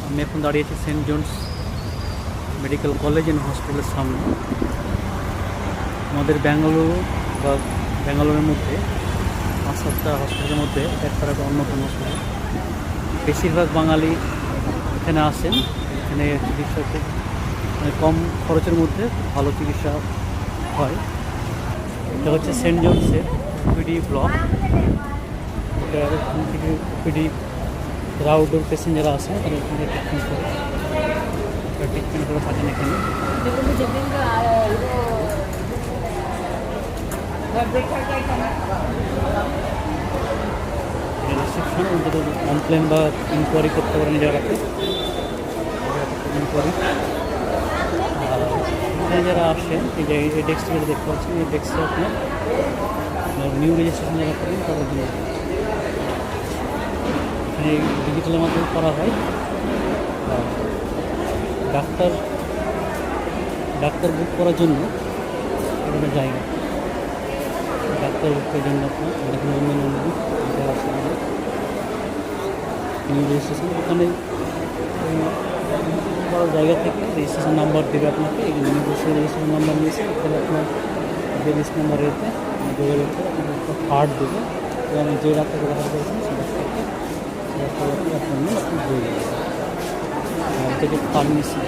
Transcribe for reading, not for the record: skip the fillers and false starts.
আমি এখন দাঁড়িয়েছি saint John's medical college and হসপিটালের সামনে। আমাদের ব্যাঙ্গালোরের মধ্যে 5-7টা হসপিটালের মধ্যে এটা একটা অন্যতম হসপিটাল। বেশিরভাগ বাঙালি এখানে আসেন। এখানে চিকিৎসা খুব কম খরচের মধ্যে ভালো চিকিৎসা হয়। এটা হচ্ছে সেন্ট জোন্সের ওপিডি ব্লক। এটা এখান থেকে ওপিডি যারা আউটডোর পেশেন্ট যারা আসে তারা এখানে ট্রিটমেন্ট করে থাকেন। এখানে রিসেপশন অন্তত কমপ্লেন বা ইনকোয়ারি করতে পারেন যারাকে ইনকোয়ারি। আর এখানে যারা আসেন এই যে এই ডেস্কটা যেটা দেখতে পাচ্ছেন, এই ডেস্কটা আপনার নিউ রেজিস্ট্রেশন যারা করেন তাদের জন্য এখানে ডিজিটালের মাধ্যমে করা হয়। ডাক্তার বুক করার জন্য এখানে জায়গা, ডাক্তার বুকের জন্য আপনার এখানে অন্যান্য নিউ রেজিস্ট্রেশন ওখানে বড় জায়গা থেকে রেজিস্ট্রেশন নাম্বার দেবে আপনাকে। এই নিউ রেজিস্ট্রেশন নাম্বার নিয়েছে এখানে আপনার যে লিস্ট নাম্বার রয়েছে যোগাযোগ করে আপনার একটা কার্ড দেবে এবং যে ডাক্তারকে দেখা করেছেন সেই ডাক্তারকে আপনার হয়ে যাবে। এটা যে ফার্মেসি